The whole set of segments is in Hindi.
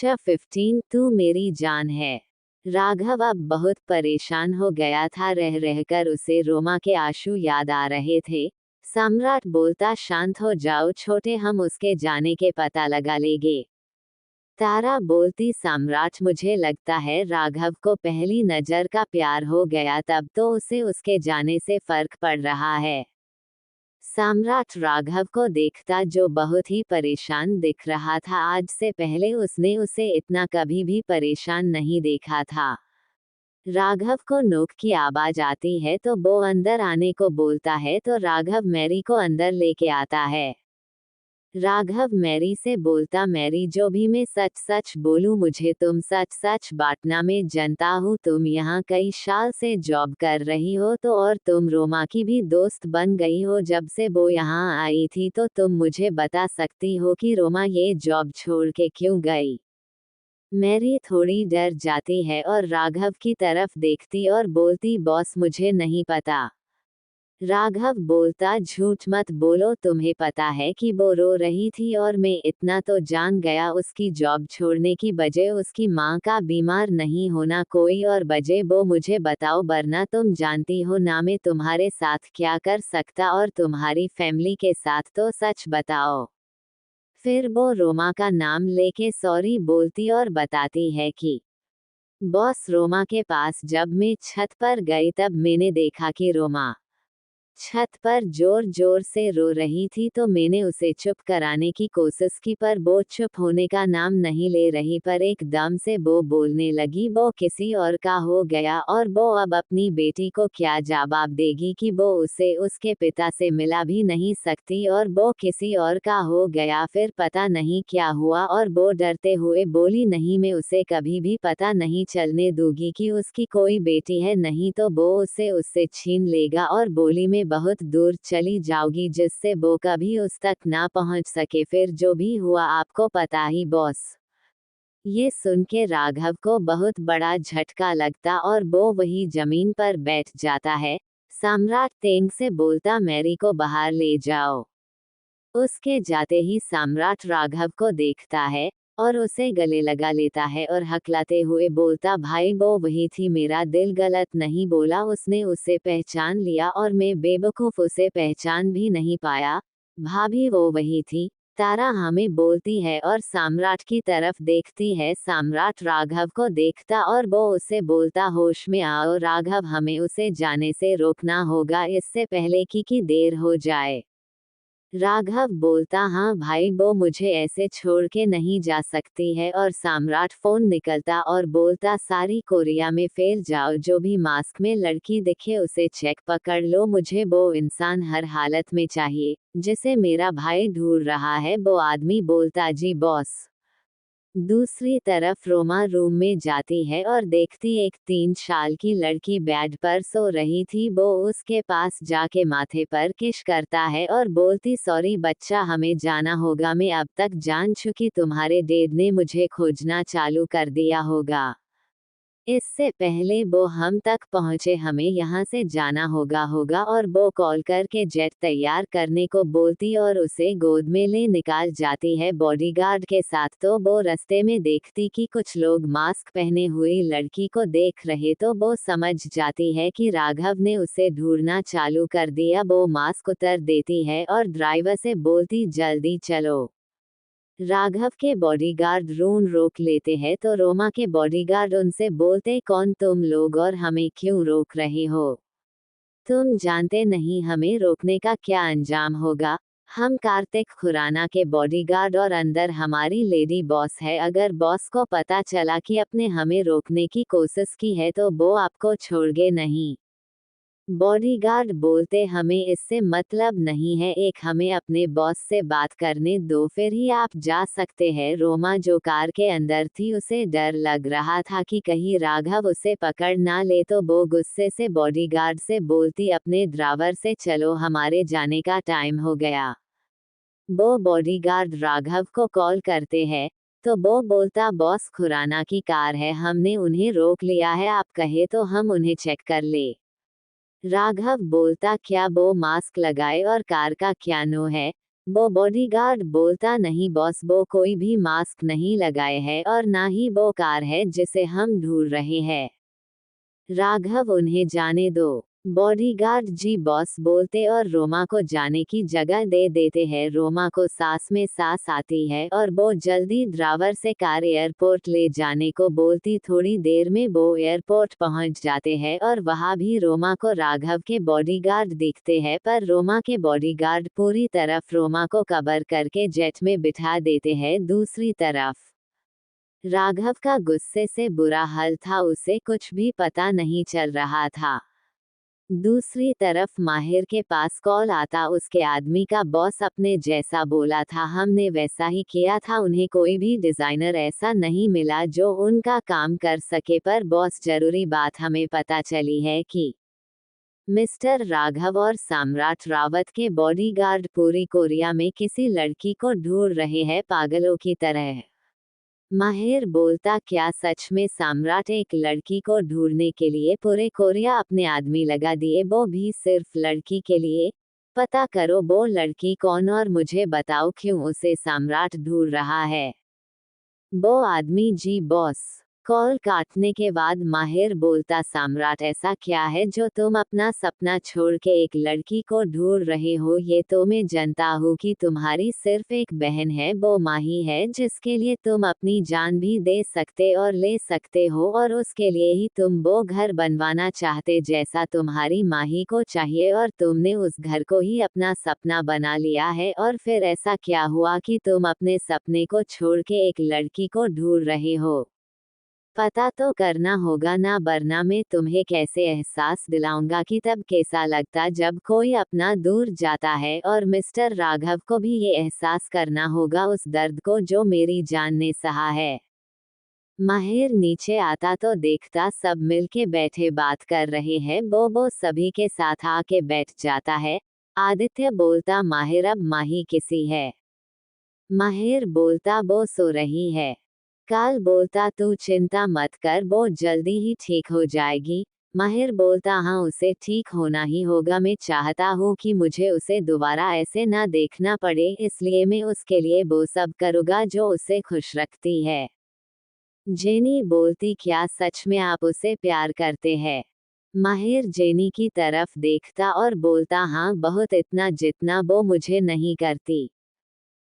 चैप्टर 15 तू मेरी जान है। राघव अब बहुत परेशान हो गया था। रह रहकर उसे रोमा के आंसू याद आ रहे थे। सम्राट बोलता, शांत हो जाओ छोटे, हम उसके जाने के पता लगा लेंगे। तारा बोलती, सम्राट मुझे लगता है राघव को पहली नजर का प्यार हो गया, तब तो उसे उसके जाने से फर्क पड़ रहा है। सम्राट राघव को देखता, जो बहुत ही परेशान दिख रहा था। आज से पहले उसने उसे इतना कभी भी परेशान नहीं देखा था। राघव को नोक की आवाज आती है तो वो अंदर आने को बोलता है, तो राघव मैरी को अंदर लेके आता है। राघव मैरी से बोलता, मैरी जो भी मैं सच सच बोलूं, मुझे तुम सच सच बांटना। मैं जानता हूँ तुम यहाँ कई साल से जॉब कर रही हो तो, और तुम रोमा की भी दोस्त बन गई हो जब से वो यहाँ आई थी, तो तुम मुझे बता सकती हो कि रोमा ये जॉब छोड़ के क्यों गई। मैरी थोड़ी डर जाती है और राघव की तरफ देखती और बोलती, बॉस मुझे नहीं पता। राघव बोलता, झूठ मत बोलो, तुम्हें पता है कि वो रो रही थी और मैं इतना तो जान गया, उसकी जॉब छोड़ने की वजह उसकी माँ का बीमार नहीं होना, कोई और वजह वो मुझे बताओ, वरना तुम जानती हो ना मैं तुम्हारे साथ क्या कर सकता और तुम्हारी फैमिली के साथ, तो सच बताओ। फिर वो रोमा का नाम लेके सॉरी बोलती और बताती है कि बॉस, रोमा के पास जब मैं छत पर गई तब मैंने देखा कि रोमा छत पर जोर जोर से रो रही थी, तो मैंने उसे चुप कराने की कोशिश की, पर वो चुप होने का नाम नहीं ले रही। पर एकदम से वो बोलने लगी, वो किसी और का हो गया और वो अब अपनी बेटी को क्या जवाब देगी कि वो उसे उसके पिता से मिला भी नहीं सकती, और वो किसी और का हो गया। फिर पता नहीं क्या हुआ और वो डरते हुए बोली, नहीं मैं उसे कभी भी पता नहीं चलने दूंगी कि उसकी कोई बेटी है, नहीं तो वो उसे उससे छीन लेगा। और बोली, मैं बहुत दूर चली जाऊंगी जिससे वो कभी उस तक ना पहुंच सके। फिर जो भी हुआ आपको पता ही बॉस। ये सुन के राघव को बहुत बड़ा झटका लगता और वो वही जमीन पर बैठ जाता है। सम्राट तेंग से बोलता, मैरी को बाहर ले जाओ। उसके जाते ही सम्राट राघव को देखता है और उसे गले लगा लेता है और हकलाते हुए बोलता, भाई वो वही थी, मेरा दिल गलत नहीं बोला, उसने उसे पहचान लिया और मैं बेवकूफ उसे पहचान भी नहीं पाया। भाभी वो वही थी। तारा हमें बोलती है और सम्राट की तरफ देखती है। सम्राट राघव को देखता और वो उसे बोलता, होश में आओ राघव, हमें उसे जाने से रोकना होगा इससे पहले कि देर हो जाए। राघव बोलता, हाँ भाई, वो मुझे ऐसे छोड़ के नहीं जा सकती है। और सम्राट फोन निकलता और बोलता, सारी कोरिया में फैल जाओ, जो भी मास्क में लड़की दिखे उसे चेक पकड़ लो, मुझे वो इंसान हर हालत में चाहिए जिसे मेरा भाई ढूंढ रहा है। वो आदमी बोलता, जी बॉस। दूसरी तरफ रोमा रूम में जाती है और देखती एक 3 साल की लड़की बेड पर सो रही थी। वो उसके पास जाके माथे पर किस करता है और बोलती, सॉरी बच्चा, हमें जाना होगा, मैं अब तक जान चुकी तुम्हारे डैड ने मुझे खोजना चालू कर दिया होगा। इससे पहले वो हम तक पहुंचे, हमें यहाँ से जाना होगा। और वो कॉल करके जेट तैयार करने को बोलती और उसे गोद में ले निकाल जाती है बॉडीगार्ड के साथ। तो वो रास्ते में देखती कि कुछ लोग मास्क पहने हुई लड़की को देख रहे, तो वो समझ जाती है कि राघव ने उसे ढूंढना चालू कर दिया। वो मास्क उतर देती है और ड्राइवर से बोलती, जल्दी चलो। राघव के बॉडीगार्ड रूम रोक लेते हैं, तो रोमा के बॉडीगार्ड उनसे बोलते, कौन तुम लोग और हमें क्यों रोक रहे हो? तुम जानते नहीं हमें रोकने का क्या अंजाम होगा? हम कार्तिक खुराना के बॉडीगार्ड और अंदर हमारी लेडी बॉस है। अगर बॉस को पता चला कि आपने हमें रोकने की कोशिश की है तो वो आपको छोड़गे नहीं। बॉडीगार्ड बोलते, हमें इससे मतलब नहीं है, एक हमें अपने बॉस से बात करने दो, फिर ही आप जा सकते हैं। रोमा जो कार के अंदर थी, उसे डर लग रहा था कि कहीं राघव उसे पकड़ ना ले, तो वो गुस्से से बॉडीगार्ड से बोलती, अपने ड्राइवर से चलो, हमारे जाने का टाइम हो गया। वो बॉडीगार्ड राघव को कॉल करते हैं, तो वो बोलता, बॉस खुराना की कार है, हमने उन्हें रोक लिया है, आप कहे तो हम उन्हें चेक कर ले। राघव बोलता, क्या वो मास्क लगाए और कार का क्या नो है? वो बॉडीगार्ड बोलता, नहीं बॉस, वो कोई भी मास्क नहीं लगाए है और ना ही वो कार है जिसे हम ढूंढ रहे हैं। राघव, उन्हें जाने दो। बॉडीगार्ड जी बॉस बोलते और रोमा को जाने की जगह दे देते हैं। रोमा को सांस में सांस आती है और वो जल्दी ड्राइवर से कार एयरपोर्ट ले जाने को बोलती। थोड़ी देर में वो एयरपोर्ट पहुंच जाते हैं और वहां भी रोमा को राघव के बॉडीगार्ड दिखते हैं, पर रोमा के बॉडीगार्ड पूरी तरफ रोमा को कवर करके जेट में बिठा देते हैं। दूसरी तरफ राघव का गुस्से से बुरा हाल था, उसे कुछ भी पता नहीं चल रहा था। दूसरी तरफ माहिर के पास कॉल आता, उसके आदमी का बॉस अपने जैसा बोला था, हमने वैसा ही किया था, उन्हें कोई भी डिजाइनर ऐसा नहीं मिला जो उनका काम कर सके। पर बॉस, जरूरी बात हमें पता चली है कि मिस्टर राघव और सम्राट रावत के बॉडीगार्ड पूरी कोरिया में किसी लड़की को ढूंढ रहे हैं, पागलों की तरह। माहिर बोलता, क्या सच में सम्राट एक लड़की को ढूंढने के लिए पूरे कोरिया अपने आदमी लगा दिए, वो भी सिर्फ लड़की के लिए? पता करो वो लड़की कौन और मुझे बताओ क्यों उसे सम्राट ढूंढ रहा है। वो आदमी जी बॉस। कॉल काटने के बाद माहिर बोलता, सम्राट, ऐसा क्या है जो तुम अपना सपना छोड़ के एक लड़की को ढूंढ रहे हो? ये तो मैं जानता हूँ कि तुम्हारी सिर्फ एक बहन है, वो माही है, जिसके लिए तुम अपनी जान भी दे सकते और ले सकते हो, और उसके लिए ही तुम वो घर बनवाना चाहते जैसा तुम्हारी माही को चाहिए, और तुमने उस घर को ही अपना सपना बना लिया है। और फिर ऐसा क्या हुआ कि तुम अपने सपने को छोड़ के एक लड़की को ढूंढ रहे हो? पता तो करना होगा ना, वरना मैं तुम्हें कैसे एहसास दिलाऊंगा कि तब कैसा लगता जब कोई अपना दूर जाता है, और मिस्टर राघव को भी ये एहसास करना होगा उस दर्द को जो मेरी जान ने सहा है। माहिर नीचे आता तो देखता सब मिलके बैठे बात कर रहे हैं। वो सभी के साथ आके बैठ जाता है। आदित्य बोलता, माहिर, अब माही किसी है? माहिर बोलता, वो सो रही है। काल बोलता, तू चिंता मत कर, वो जल्दी ही ठीक हो जाएगी। माहिर बोलता, हाँ, उसे ठीक होना ही होगा, मैं चाहता हूँ कि मुझे उसे दोबारा ऐसे ना देखना पड़े, इसलिए मैं उसके लिए वो सब करूँगा जो उसे खुश रखती है। जेनी बोलती, क्या सच में आप उसे प्यार करते हैं? माहिर जेनी की तरफ देखता और बोलता, हाँ, बहुत, इतना जितना वो मुझे नहीं करती।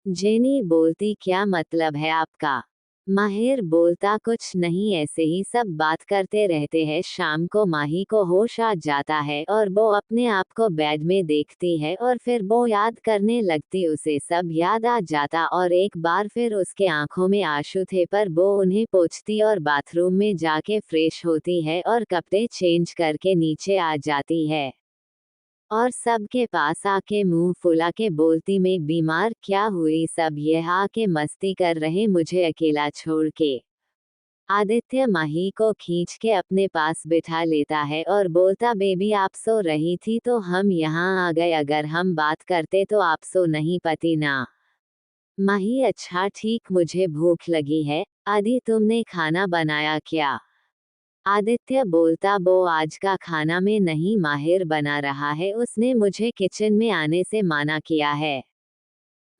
जेनी बोलती, क्या मतलब है आपका? माहिर बोलता, कुछ नहीं, ऐसे ही सब बात करते रहते हैं। शाम को माही को होश आ जाता है और वो अपने आप को बेड में देखती है, और फिर वो याद करने लगती, उसे सब याद आ जाता, और एक बार फिर उसके आंखों में आंसू थे, पर वो उन्हें पोंछती और बाथरूम में जाके फ्रेश होती है और कपड़े चेंज करके नीचे आ जाती है, और सबके पास आके मुंह फुला के बोलती, मैं बीमार, क्या हुई? सब ये आके मस्ती कर रहे मुझे अकेला छोड़ के। आदित्य माही को खींच के अपने पास बिठा लेता है और बोलता, बेबी, आप सो रही थी तो हम यहाँ आ गए, अगर हम बात करते तो आप सो नहीं पाती ना। माही, अच्छा ठीक, मुझे भूख लगी है। आदि, तुमने खाना बनाया क्या? आदित्य बोलता, वो आज का खाना में नहीं माहिर बना रहा है, उसने मुझे किचन में आने से माना किया है।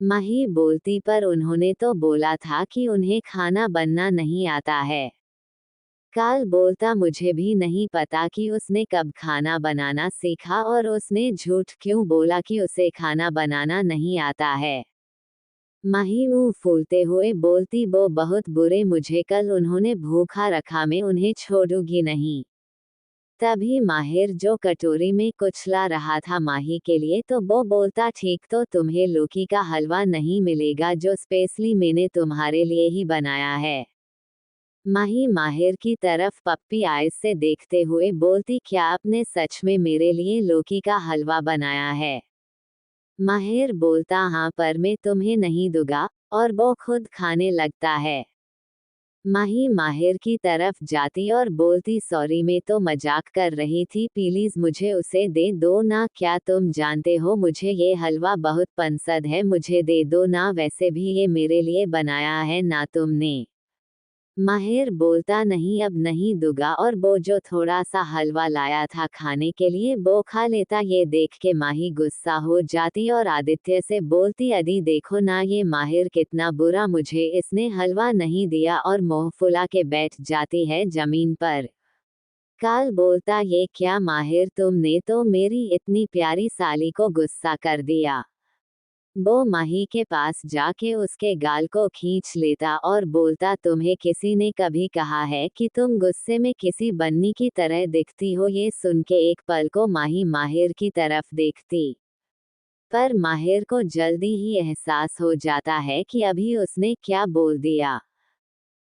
माही बोलती, पर उन्होंने तो बोला था कि उन्हें खाना बनना नहीं आता है। काल बोलता, मुझे भी नहीं पता कि उसने कब खाना बनाना सीखा, और उसने झूठ क्यों बोला कि उसे खाना बनाना नहीं आता है। माही मुंह फूलते हुए बोलती, वो बहुत बुरे, मुझे कल उन्होंने भूखा रखा, मैं उन्हें छोड़ूंगी नहीं। तभी माहिर, जो कटोरी में कुछ ला रहा था माही के लिए, तो वो बोलता, ठीक, तो तुम्हें लौकी का हलवा नहीं मिलेगा जो स्पेशली मैंने तुम्हारे लिए ही बनाया है। माही माहिर की तरफ पप्पी आइज से देखते हुए बोलती, क्या आपने सच में मेरे लिए लौकी का हलवा बनाया है? माहिर बोलता, हाँ, पर मैं तुम्हें नहीं दूंगा, और वो खुद खाने लगता है। माही माहिर की तरफ जाती और बोलती, सॉरी, मैं तो मजाक कर रही थी, प्लीज मुझे उसे दे दो ना, क्या तुम जानते हो मुझे ये हलवा बहुत पसंद है, मुझे दे दो ना, वैसे भी ये मेरे लिए बनाया है ना तुमने। माहिर बोलता नहीं अब नहीं दूंगा और वो जो थोड़ा सा हलवा लाया था खाने के लिए वो खा लेता। ये देख के माही गुस्सा हो जाती और आदित्य से बोलती अदी देखो ना ये माहिर कितना बुरा, मुझे इसने हलवा नहीं दिया, और मुंह फुला के बैठ जाती है जमीन पर। काल बोलता ये क्या माहिर, तुमने तो मेरी इतनी प्यारी साली को गुस्सा कर दिया। वो माही के पास जाके उसके गाल को खींच लेता और बोलता तुम्हें किसी ने कभी कहा है कि तुम गुस्से में किसी बन्नी की तरह दिखती हो। ये सुन के एक पल को माही माहिर की तरफ देखती, पर माहिर को जल्दी ही एहसास हो जाता है कि अभी उसने क्या बोल दिया।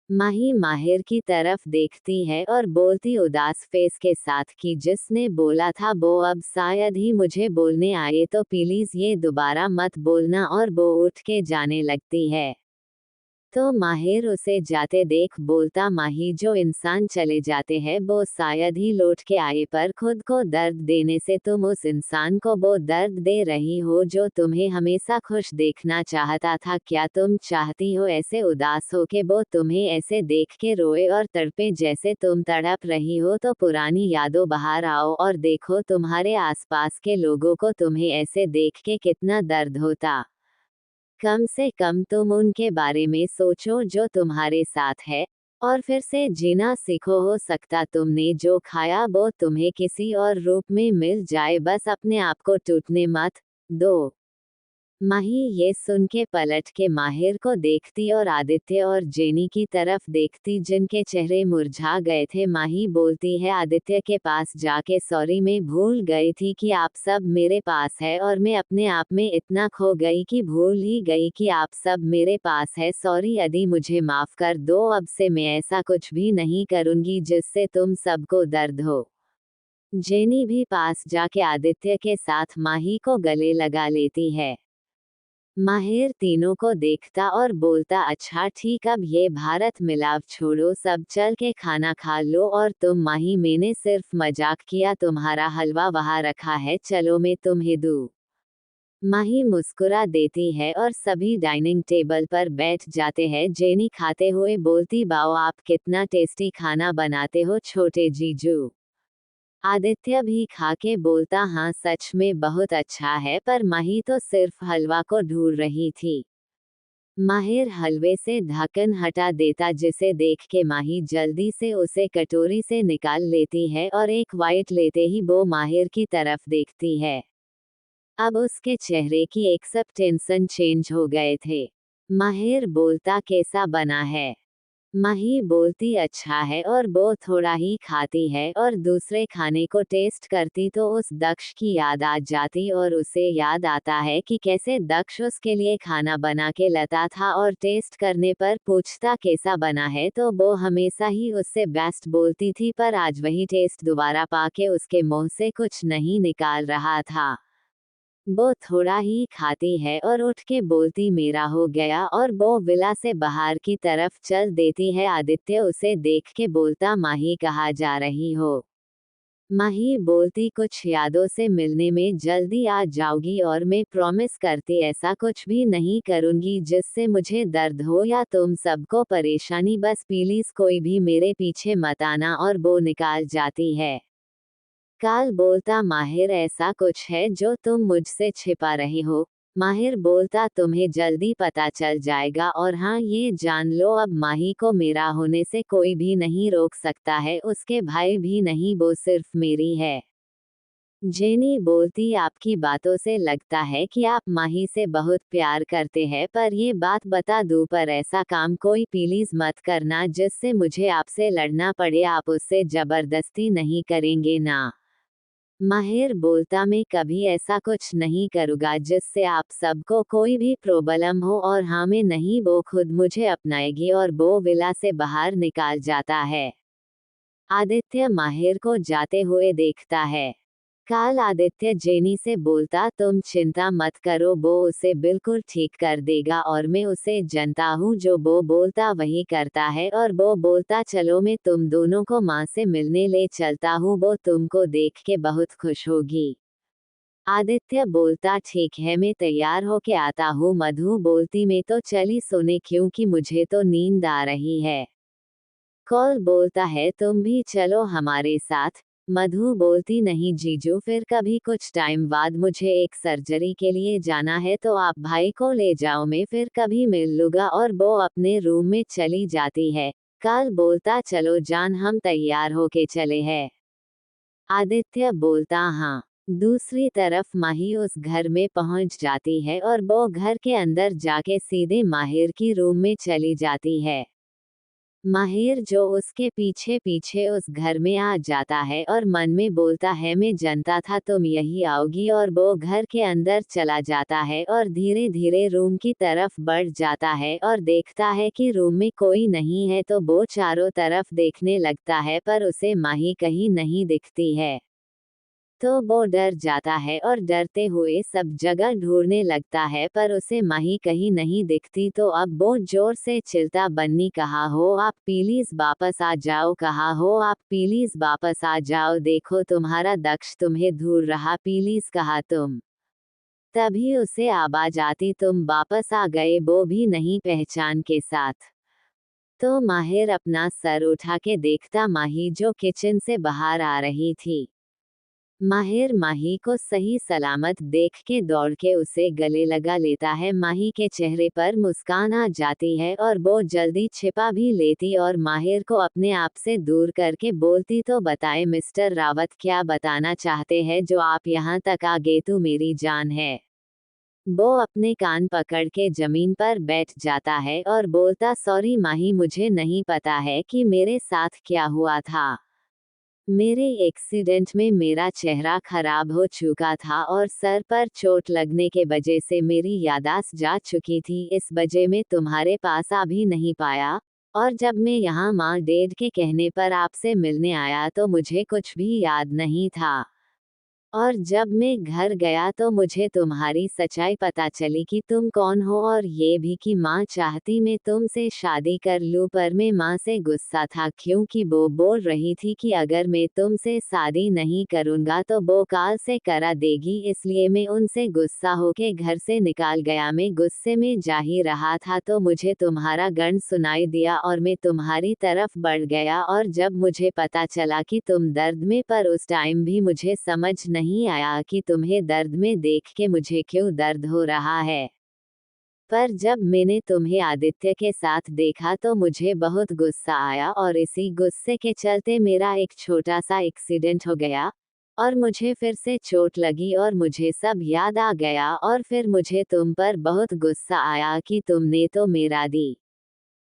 माही माहिर की तरफ देखती है और बोलती उदास फेस के साथ कि जिसने बोला था वो अब शायद ही मुझे बोलने आए, तो प्लीज ये दोबारा मत बोलना, और वो उठ के जाने लगती है। तो माहिर उसे जाते देख बोलता माही जो इंसान चले जाते हैं वो शायद ही लौट के आए, पर खुद को दर्द देने से तुम उस इंसान को वो दर्द दे रही हो जो तुम्हें हमेशा खुश देखना चाहता था। क्या तुम चाहती हो ऐसे उदास हो के वो तुम्हें ऐसे देख के रोए और तड़पे जैसे तुम तड़प रही हो? तो पुरानी यादों बाहर आओ और देखो तुम्हारे आसपास के लोगों को तुम्हें ऐसे देख के कितना दर्द होता। कम से कम तुम उनके बारे में सोचो जो तुम्हारे साथ है, और फिर से जीना सीखो। हो सकता तुमने जो खाया वो तुम्हें किसी और रूप में मिल जाए, बस अपने आप को टूटने मत दो। माही ये सुन के पलट के माहिर को देखती और आदित्य और जेनी की तरफ देखती जिनके चेहरे मुरझा गए थे। माही बोलती है आदित्य के पास जाके सॉरी, मैं भूल गई थी कि आप सब मेरे पास है, और मैं अपने आप में इतना खो गई कि भूल ही गई कि आप सब मेरे पास है। सॉरी अदी, मुझे माफ कर दो, अब से मैं ऐसा कुछ भी नहीं करूंगी जिससे तुम सबको दर्द हो। जेनी भी पास जाके आदित्य के साथ माही को गले लगा लेती है। माहिर तीनों को देखता और बोलता अच्छा ठीक, अब ये भारत मिलाप छोड़ो, सब चल के खाना खा लो। और तुम माही, मैंने सिर्फ मजाक किया, तुम्हारा हलवा वहां रखा है, चलो मैं तुम्हें दूं। माही मुस्कुरा देती है और सभी डाइनिंग टेबल पर बैठ जाते हैं। जेनी खाते हुए बोलती बाओ आप कितना टेस्टी खाना बनाते हो छोटे जीजू। आदित्य भी खा के बोलता हाँ सच में बहुत अच्छा है, पर माही तो सिर्फ हलवा को ढूंढ रही थी। माहिर हलवे से ढक्कन हटा देता जिसे देख के माही जल्दी से उसे कटोरी से निकाल लेती है और एक वाइट लेते ही वो माहिर की तरफ देखती है। अब उसके चेहरे की एक सब टेंशन चेंज हो गए थे। माहिर बोलता कैसा बना है? माही बोलती अच्छा है, और वो थोड़ा ही खाती है और दूसरे खाने को टेस्ट करती तो उस दक्ष की याद आ जाती, और उसे याद आता है कि कैसे दक्ष उसके लिए खाना बना के लाता था और टेस्ट करने पर पूछता कैसा बना है, तो वो हमेशा ही उससे बेस्ट बोलती थी, पर आज वही टेस्ट दोबारा पाके उसके मुंह से कुछ नहीं निकाल रहा था। वो थोड़ा ही खाती है और उठ के बोलती मेरा हो गया, और वो विला से बाहर की तरफ चल देती है। आदित्य उसे देख के बोलता माही कहाँ जा रही हो? माही बोलती कुछ यादों से मिलने में जल्दी आ जाऊंगी, और मैं प्रॉमिस करती ऐसा कुछ भी नहीं करूंगी जिससे मुझे दर्द हो या तुम सबको परेशानी, बस प्लीज कोई भी मेरे पीछे मत आना, और वो निकाल जाती है। काल बोलता माहिर ऐसा कुछ है जो तुम मुझसे छिपा रहे हो? माहिर बोलता तुम्हें जल्दी पता चल जाएगा, और हाँ ये जान लो अब माही को मेरा होने से कोई भी नहीं रोक सकता है, उसके भाई भी नहीं, वो सिर्फ मेरी है। जेनी बोलती आपकी बातों से लगता है कि आप माही से बहुत प्यार करते हैं, पर ये बात बता दूं, पर ऐसा काम कोई प्लीज मत करना जिससे मुझे आपसे लड़ना पड़े, आप उससे जबरदस्ती नहीं करेंगे ना? माहिर बोलता मैं कभी ऐसा कुछ नहीं करूँगा जिससे आप सबको कोई भी प्रॉब्लम हो, और हाँ मैं नहीं, वो खुद मुझे अपनाएगी, और वो विला से बाहर निकाल जाता है। आदित्य माहिर को जाते हुए देखता है। काल आदित्य जेनी से बोलता तुम चिंता मत करो, वो उसे बिल्कुल ठीक कर देगा, और मैं उसे जानता हूँ, जो वो बोलता वही करता है। और वो बोलता चलो मैं तुम दोनों को माँ से मिलने ले चलता हूँ, वो तुमको देख के बहुत खुश होगी। आदित्य बोलता ठीक है मैं तैयार होके आता हूँ। मधु बोलती मैं तो चली सोने क्योंकि मुझे तो नींद आ रही है। कॉल बोलता है तुम भी चलो हमारे साथ। मधु बोलती नहीं जीजू, फिर कभी कुछ टाइम बाद मुझे एक सर्जरी के लिए जाना है तो आप भाई को ले जाओ, मैं फिर कभी मिल लूंगा, और वो अपने रूम में चली जाती है। काल बोलता चलो जान, हम तैयार होके चले हैं। आदित्य बोलता हाँ। दूसरी तरफ माही उस घर में पहुंच जाती है और वो घर के अंदर जाके सीधे माहिर की रूम में चली जाती है। माहिर जो उसके पीछे पीछे उस घर में आ जाता है और मन में बोलता है मैं जानता था तुम यही आओगी, और वो घर के अंदर चला जाता है और धीरे धीरे रूम की तरफ बढ़ जाता है और देखता है कि रूम में कोई नहीं है, तो वो चारों तरफ देखने लगता है पर उसे माही कहीं नहीं दिखती है। तो वो डर जाता है और डरते हुए सब जगह ढूंढने लगता है पर उसे माही कहीं नहीं दिखती, तो अब वो जोर से चिल्लाता बन्नी कहाँ हो आप, प्लीज वापस आ जाओ, कहाँ हो आप, प्लीज वापस आ जाओ, देखो तुम्हारा दक्ष तुम्हें ढूंढ रहा, प्लीज कहाँ तुम। तभी उसे आवाज आती तुम वापस आ गए, वो भी नहीं पहचान के साथ। तो माहिर अपना सर उठा के देखता माही जो किचन से बाहर आ रही थी। माहिर माही को सही सलामत देख के दौड़ के उसे गले लगा लेता है। माही के चेहरे पर मुस्कान आ जाती है और वो जल्दी छिपा भी लेती और माहिर को अपने आप से दूर करके बोलती तो बताए मिस्टर रावत, क्या बताना चाहते हैं जो आप यहाँ तक आ गए, तू मेरी जान है। वो अपने कान पकड़ के जमीन पर बैठ जाता है और बोलता सॉरी माही, मुझे नहीं पता है कि मेरे साथ क्या हुआ था। मेरे एक्सीडेंट में मेरा चेहरा खराब हो चुका था और सर पर चोट लगने के वजह से मेरी यादाश्त जा चुकी थी, इस वजह में तुम्हारे पास आ भी नहीं पाया। और जब मैं यहाँ माँ डैड के कहने पर आपसे मिलने आया तो मुझे कुछ भी याद नहीं था। और जब मैं घर गया तो मुझे तुम्हारी सच्चाई पता चली कि तुम कौन हो, और ये भी कि माँ चाहती मैं तुमसे शादी कर लूँ, पर मैं माँ से गुस्सा था क्योंकि वो बोल रही थी कि अगर मैं तुमसे शादी नहीं करूँगा तो वो काल से करा देगी, इसलिए मैं उनसे गुस्सा होके घर से निकाल गया। मैं गुस्से में जा ही रहा था तो मुझे तुम्हारा गण सुनाई दिया और मैं तुम्हारी तरफ बढ़ गया, और जब मुझे पता चला कि तुम दर्द में, पर उस टाइम भी मुझे समझ नहीं आया कि तुम्हें दर्द में देख के मुझे क्यों दर्द हो रहा है। पर जब मैंने तुम्हें आदित्य के साथ देखा तो मुझे बहुत गुस्सा आया और इसी गुस्से के चलते मेरा एक छोटा सा एक्सीडेंट हो गया और मुझे फिर से चोट लगी और मुझे सब याद आ गया, और फिर मुझे तुम पर बहुत गुस्सा आया कि तुमने तो मेरा दी